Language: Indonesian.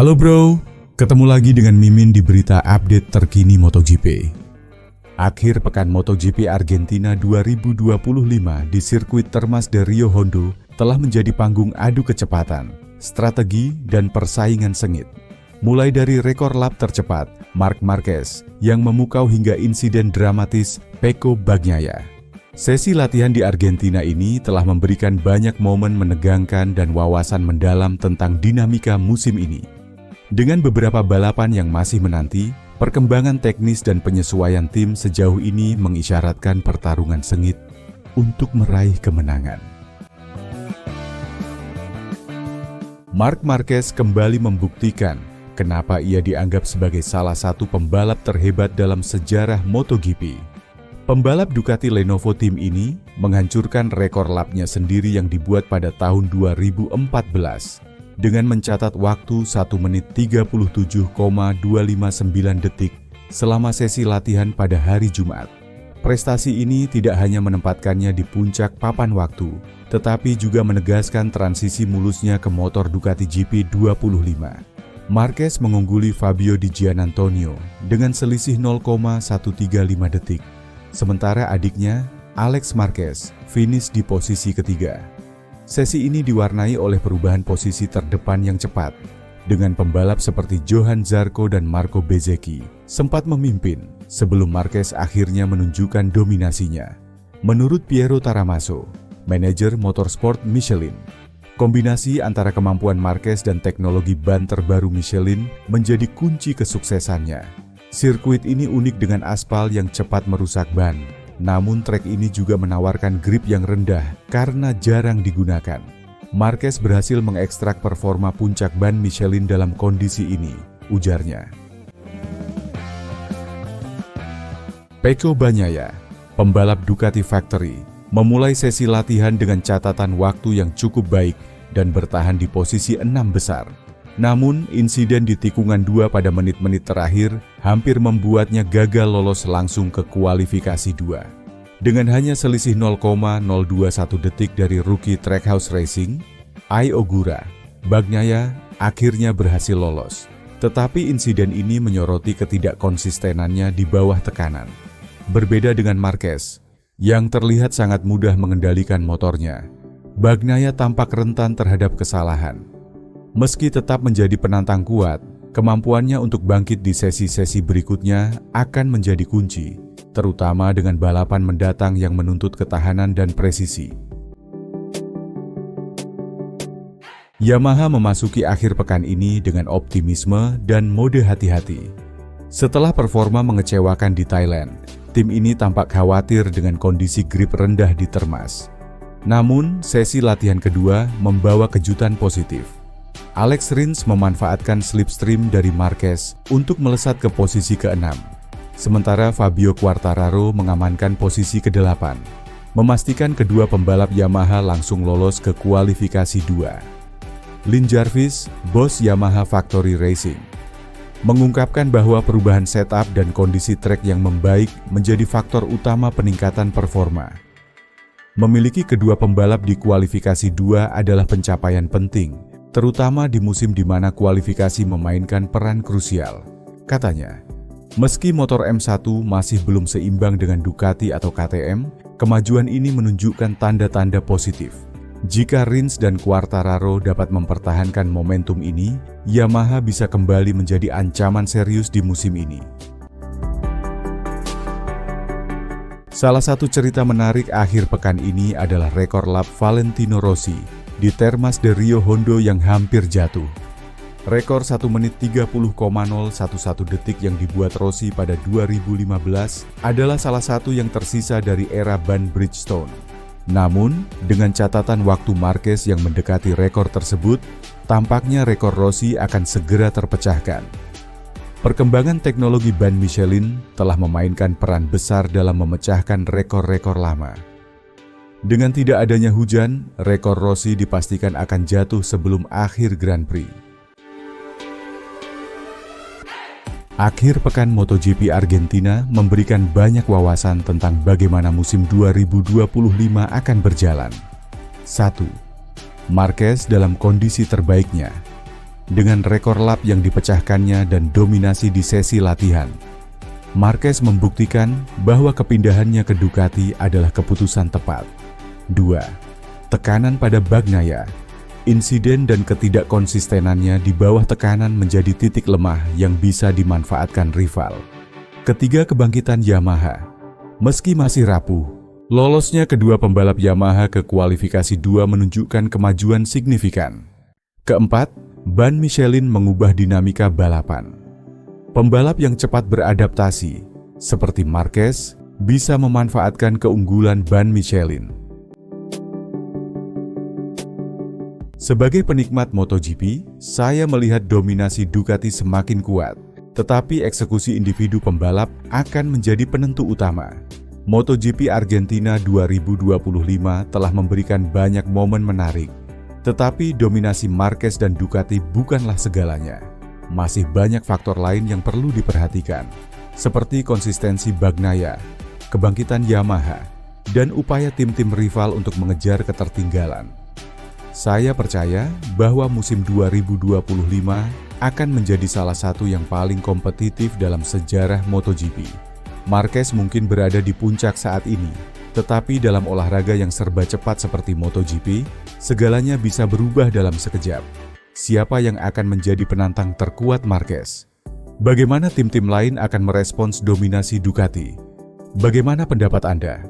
Halo bro, ketemu lagi dengan Mimin di berita update terkini MotoGP. Akhir pekan MotoGP Argentina 2025 di sirkuit Termas de Rio Hondo telah menjadi panggung adu kecepatan, strategi, dan persaingan sengit. Mulai dari rekor lap tercepat, Marc Marquez, yang memukau hingga insiden dramatis Pecco Bagnaia. Sesi latihan di Argentina ini telah memberikan banyak momen menegangkan dan wawasan mendalam tentang dinamika musim ini. Dengan beberapa balapan yang masih menanti, perkembangan teknis dan penyesuaian tim sejauh ini mengisyaratkan pertarungan sengit untuk meraih kemenangan. Marc Marquez kembali membuktikan kenapa ia dianggap sebagai salah satu pembalap terhebat dalam sejarah MotoGP. Pembalap Ducati Lenovo Team ini menghancurkan rekor lapnya sendiri yang dibuat pada tahun 2014 dengan mencatat waktu 1 menit 37,259 detik selama sesi latihan pada hari Jumat. Prestasi ini tidak hanya menempatkannya di puncak papan waktu, tetapi juga menegaskan transisi mulusnya ke motor Ducati GP25. Marquez mengungguli Fabio Di Giannantonio dengan selisih 0,135 detik. Sementara adiknya, Alex Marquez, finish di posisi ketiga. Sesi ini diwarnai oleh perubahan posisi terdepan yang cepat, dengan pembalap seperti Johann Zarco dan Marco Bezzecchi sempat memimpin sebelum Marquez akhirnya menunjukkan dominasinya. Menurut Piero Taramaso, manajer motorsport Michelin, kombinasi antara kemampuan Marquez dan teknologi ban terbaru Michelin menjadi kunci kesuksesannya. Sirkuit ini unik dengan aspal yang cepat merusak ban. Namun trek ini juga menawarkan grip yang rendah karena jarang digunakan. Marquez berhasil mengekstrak performa puncak ban Michelin dalam kondisi ini, ujarnya. Pecco Bagnaia, pembalap Ducati Factory, memulai sesi latihan dengan catatan waktu yang cukup baik dan bertahan di posisi 6 besar. Namun, insiden di tikungan 2 pada menit-menit terakhir hampir membuatnya gagal lolos langsung ke kualifikasi 2. Dengan hanya selisih 0,021 detik dari rookie Trackhouse Racing, Ai Ogura, Bagnaia akhirnya berhasil lolos. Tetapi insiden ini menyoroti ketidakkonsistenannya di bawah tekanan. Berbeda dengan Marquez, yang terlihat sangat mudah mengendalikan motornya, Bagnaia tampak rentan terhadap kesalahan. Meski tetap menjadi penantang kuat, kemampuannya untuk bangkit di sesi-sesi berikutnya akan menjadi kunci, terutama dengan balapan mendatang yang menuntut ketahanan dan presisi. Yamaha memasuki akhir pekan ini dengan optimisme dan mode hati-hati. Setelah performa mengecewakan di Thailand, tim ini tampak khawatir dengan kondisi grip rendah di Termas. Namun, sesi latihan kedua membawa kejutan positif. Alex Rins memanfaatkan slipstream dari Marquez untuk melesat ke posisi ke-6. Sementara Fabio Quartararo mengamankan posisi ke-8, memastikan kedua pembalap Yamaha langsung lolos ke kualifikasi 2. Lin Jarvis, bos Yamaha Factory Racing, mengungkapkan bahwa perubahan setup dan kondisi trek yang membaik menjadi faktor utama peningkatan performa. Memiliki kedua pembalap di kualifikasi 2 adalah pencapaian penting, terutama di musim di mana kualifikasi memainkan peran krusial, katanya. Meski motor M1 masih belum seimbang dengan Ducati atau KTM, kemajuan ini menunjukkan tanda-tanda positif. Jika Rins dan Quartararo dapat mempertahankan momentum ini, Yamaha bisa kembali menjadi ancaman serius di musim ini. Salah satu cerita menarik akhir pekan ini adalah rekor lap Valentino Rossi di Termas de Rio Hondo yang hampir jatuh. Rekor 1 menit 30,011 detik yang dibuat Rossi pada 2015 adalah salah satu yang tersisa dari era ban Bridgestone. Namun, dengan catatan waktu Marquez yang mendekati rekor tersebut, tampaknya rekor Rossi akan segera terpecahkan. Perkembangan teknologi ban Michelin telah memainkan peran besar dalam memecahkan rekor-rekor lama. Dengan tidak adanya hujan, rekor Rossi dipastikan akan jatuh sebelum akhir Grand Prix. Akhir pekan MotoGP Argentina memberikan banyak wawasan tentang bagaimana musim 2025 akan berjalan. 1. Marquez dalam kondisi terbaiknya. dengan rekor lap yang dipecahkannya dan dominasi di sesi latihan. Marquez membuktikan bahwa kepindahannya ke Ducati adalah keputusan tepat. 2. Tekanan pada Bagnaia. Insiden dan ketidakkonsistenannya di bawah tekanan menjadi titik lemah yang bisa dimanfaatkan rival. Ketiga, kebangkitan Yamaha. Meski masih rapuh, lolosnya kedua pembalap Yamaha ke kualifikasi 2 menunjukkan kemajuan signifikan. Keempat, ban Michelin mengubah dinamika balapan. Pembalap yang cepat beradaptasi, seperti Marquez, bisa memanfaatkan keunggulan ban Michelin. Sebagai penikmat MotoGP, saya melihat dominasi Ducati semakin kuat, tetapi eksekusi individu pembalap akan menjadi penentu utama. MotoGP Argentina 2025 telah memberikan banyak momen menarik, tetapi dominasi Marquez dan Ducati bukanlah segalanya. Masih banyak faktor lain yang perlu diperhatikan, seperti konsistensi Bagnaia, kebangkitan Yamaha, dan upaya tim-tim rival untuk mengejar ketertinggalan. Saya percaya bahwa musim 2025 akan menjadi salah satu yang paling kompetitif dalam sejarah MotoGP. Marquez mungkin berada di puncak saat ini, tetapi dalam olahraga yang serba cepat seperti MotoGP, segalanya bisa berubah dalam sekejap. Siapa yang akan menjadi penantang terkuat Marquez? Bagaimana tim-tim lain akan merespons dominasi Ducati? Bagaimana pendapat Anda?